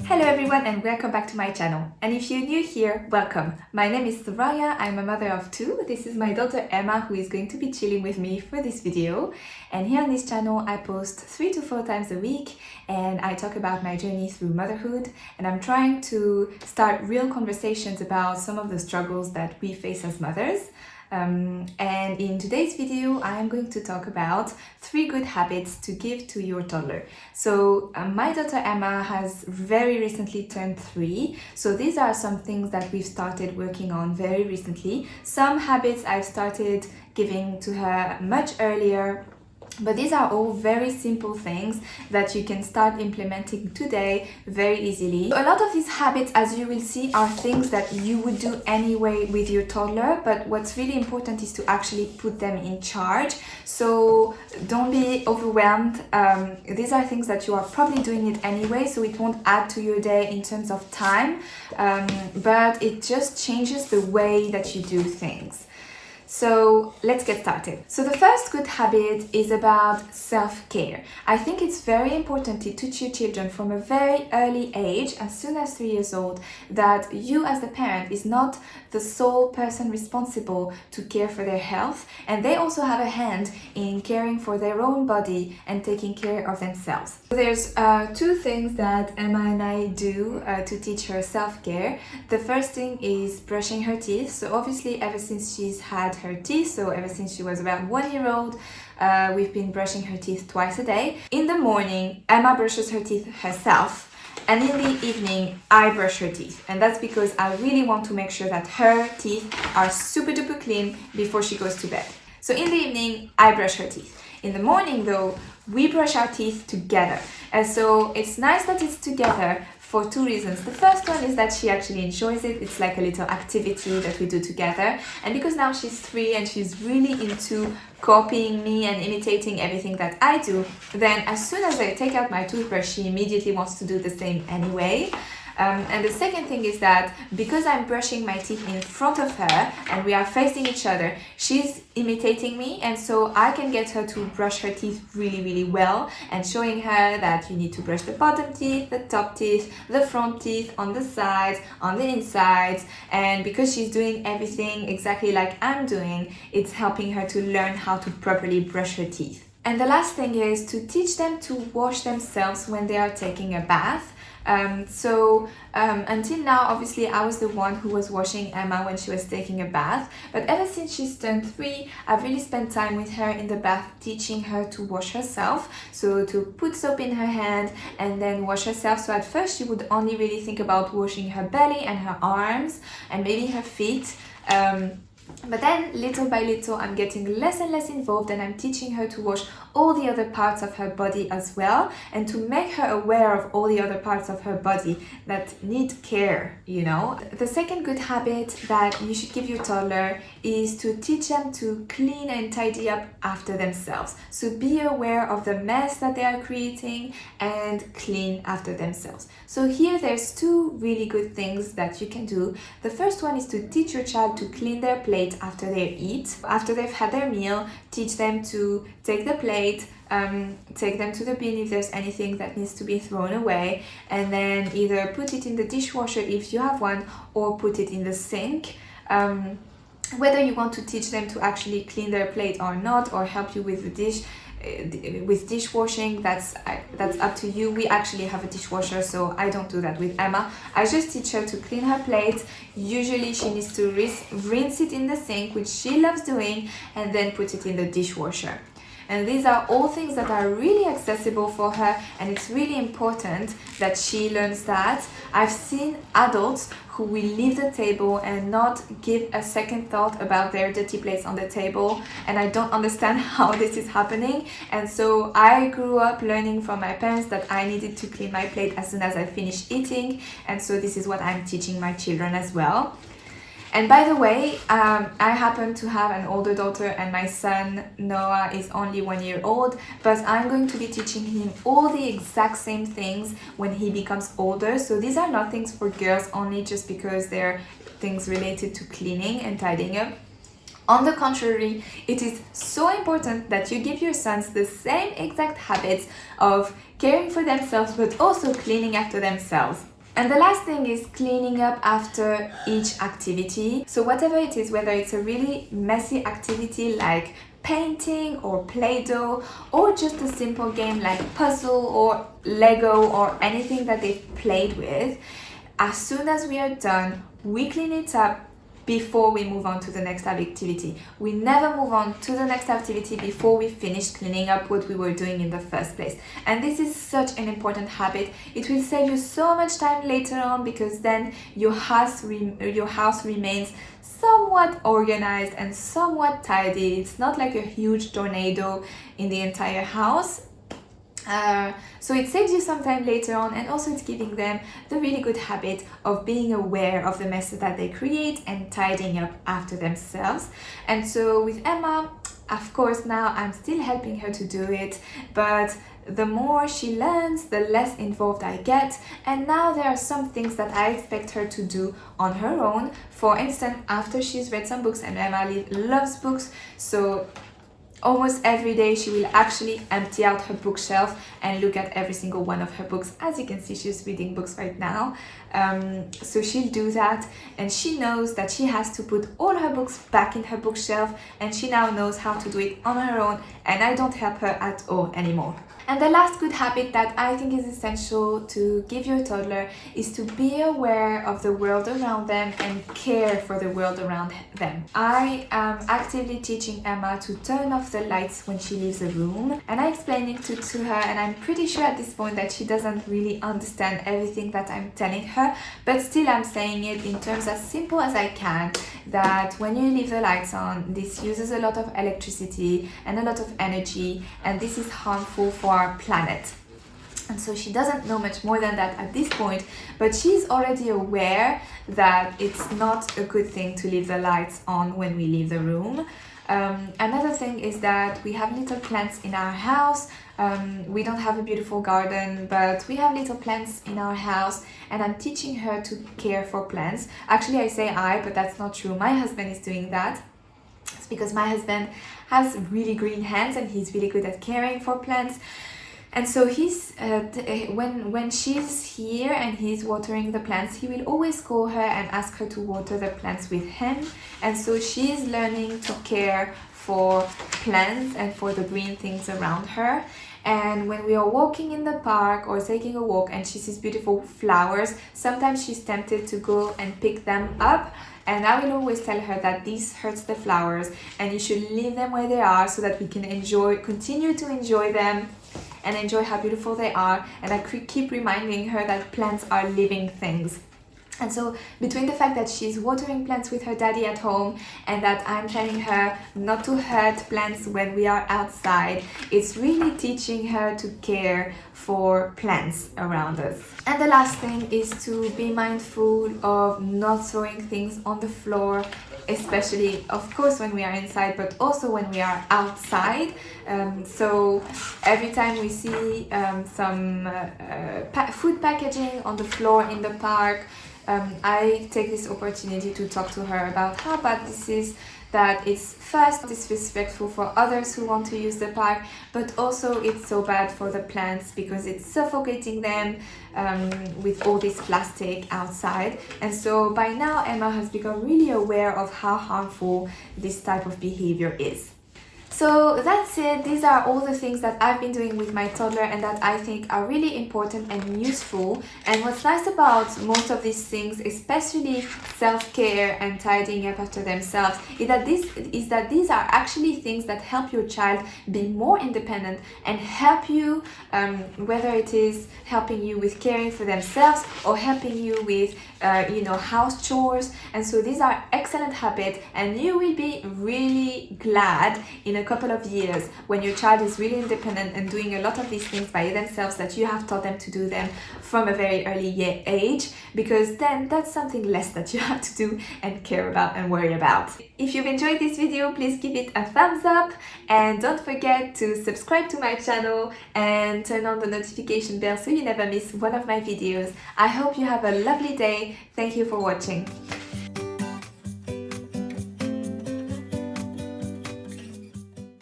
Hello everyone and welcome back to my channel. And if you're new here, welcome. My name is Soraya, I'm a mother of two. This is my daughter Emma who is going to be chilling with me for this video. And here on this channel I post 3 to 4 times a week and I talk about my journey through motherhood, and I'm trying to start real conversations about some of the struggles that we face as mothers. And in today's video, I'm going to talk about 3 good habits to give to your toddler. So my daughter Emma has very recently turned 3. So these are some things that we've started working on very recently. Some habits I've started giving to her much earlier. But these are all very simple things that you can start implementing today very easily. A lot of these habits, as you will see, are things that you would do anyway with your toddler, but what's really important is to actually put them in charge. So don't be overwhelmed. These are things that you are probably doing it anyway, so it won't add to your day in terms of time, but it just changes the way that you do things. So let's get started. So the first good habit is about self-care. I think it's very important to teach your children from a very early age, as soon as 3 years old, that you as the parent is not the sole person responsible to care for their health, and they also have a hand in caring for their own body and taking care of themselves. There's 2 things that Emma and I do to teach her self-care. The first thing is brushing her teeth. So obviously ever since she's had her teeth, so ever since she was about 1 year old, we've been brushing her teeth twice a day. In the morning, Emma brushes her teeth herself, and in the evening, I brush her teeth. And that's because I really want to make sure that her teeth are super duper clean before she goes to bed. So in the evening, I brush her teeth. In the morning though, we brush our teeth together. And so it's nice that it's together for 2 reasons. The first one is that she actually enjoys it. It's like a little activity that we do together. And because now she's 3 and she's really into copying me and imitating everything that I do, then as soon as I take out my toothbrush, she immediately wants to do the same anyway. And the second thing is that because I'm brushing my teeth in front of her and we are facing each other, she's imitating me, and so I can get her to brush her teeth really well, and showing her that you need to brush the bottom teeth, the top teeth, the front teeth, on the sides, on the insides. And because she's doing everything exactly like I'm doing, it's helping her to learn how to properly brush her teeth. And the last thing is to teach them to wash themselves when they are taking a bath. Until now, obviously, I was the one who was washing Emma when she was taking a bath. But ever since she's turned 3, I've really spent time with her in the bath, teaching her to wash herself. So to put soap in her hand and then wash herself. So at first, she would only really think about washing her belly and her arms and maybe her feet. But then little by little I'm getting less and less involved, and I'm teaching her to wash all the other parts of her body as well, and to make her aware of all the other parts of her body that need care, you know. The second good habit that you should give your toddler is to teach them to clean and tidy up after themselves. So be aware of the mess that they are creating and clean after themselves. So here there's 2 really good things that you can do. The first one is to teach your child to clean their plate after they eat. After they've had their meal, teach them to take the plate, take them to the bin if there's anything that needs to be thrown away, and then either put it in the dishwasher if you have one, or put it in the sink. Whether you want to teach them to actually clean their plate or not, or help you with the dish, with dishwashing, that's up to you. We actually have a dishwasher, so I don't do that with Emma. I just teach her to clean her plate. Usually she needs to rinse it in the sink, which she loves doing, and then put it in the dishwasher. And these are all things that are really accessible for her, and it's really important that she learns that. I've seen adults who will leave the table and not give a second thought about their dirty plates on the table, and I don't understand how this is happening. And so I grew up learning from my parents that I needed to clean my plate as soon as I finished eating, and so this is what I'm teaching my children as well. And by the way, I happen to have an older daughter, and my son Noah is only 1 year old, but I'm going to be teaching him all the exact same things when he becomes older. So these are not things for girls only just because they're things related to cleaning and tidying up. On the contrary, it is so important that you give your sons the same exact habits of caring for themselves but also cleaning after themselves. And the last thing is cleaning up after each activity. So whatever it is, whether it's a really messy activity like painting or Play-Doh, or just a simple game like puzzle or Lego or anything that they've played with, as soon as we are done, we clean it up before we move on to the next activity. We never move on to the next activity before we finish cleaning up what we were doing in the first place. And this is such an important habit. It will save you so much time later on, because then your house remains somewhat organized and somewhat tidy. It's not like a huge tornado in the entire house. So it saves you some time later on, and also it's giving them the really good habit of being aware of the mess that they create and tidying up after themselves. And so with Emma, of course, now I'm still helping her to do it, but the more she learns, the less involved I get. And now there are some things that I expect her to do on her own. For instance, after she's read some books, and Emma loves books, so almost every day she will actually empty out her bookshelf and look at every single one of her books. As you can see, she's reading books right now. So she'll do that, and she knows that she has to put all her books back in her bookshelf, and she now knows how to do it on her own, and I don't help her at all anymore. And the last good habit that I think is essential to give your toddler is to be aware of the world around them and care for the world around them. I am actively teaching Emma to turn off the lights when she leaves a room, and I explain it to her, and I'm pretty sure at this point that she doesn't really understand everything that I'm telling her, but still I'm saying it in terms as simple as I can, that when you leave the lights on, this uses a lot of electricity and a lot of energy, and this is harmful for our planet. And so she doesn't know much more than that at this point, but she's already aware that it's not a good thing to leave the lights on when we leave the room. Another thing is that we have little plants in our house. We don't have a beautiful garden, but we have little plants in our house, and I'm teaching her to care for plants. Actually, I say I, but that's not true. My husband is doing that. It's because my husband has really green hands, and he's really good at caring for plants. And so he's when she's here and he's watering the plants, he will always call her and ask her to water the plants with him. And so she's learning to care for plants and for the green things around her. And when we are walking in the park or taking a walk and she sees beautiful flowers, sometimes she's tempted to go and pick them up. And I will always tell her that this hurts the flowers and you should leave them where they are so that we can continue to enjoy them and enjoy how beautiful they are. And I keep reminding her that plants are living things. And so between the fact that she's watering plants with her daddy at home and that I'm telling her not to hurt plants when we are outside, it's really teaching her to care for plants around us. And the last thing is to be mindful of not throwing things on the floor, especially, of course, when we are inside, but also when we are outside. So every time we see some food packaging on the floor in the park, I take this opportunity to talk to her about how bad this is, that it's first disrespectful for others who want to use the park, but also it's so bad for the plants because it's suffocating them with all this plastic outside. And so by now Emma has become really aware of how harmful this type of behavior is. So that's it. These are all the things that I've been doing with my toddler and that I think are really important and useful. And what's nice about most of these things, especially self-care and tidying up after themselves, is that these are actually things that help your child be more independent and help you, whether it is helping you with caring for themselves or helping you with house chores. And so these are excellent habits, and you will be really glad in a couple of years when your child is really independent and doing a lot of these things by themselves that you have taught them to do them from a very early age, because then that's something less that you have to do and care about and worry about. If you've enjoyed this video, please give it a thumbs up and don't forget to subscribe to my channel and turn on the notification bell so you never miss one of my videos. I hope you have a lovely day. Thank you for watching.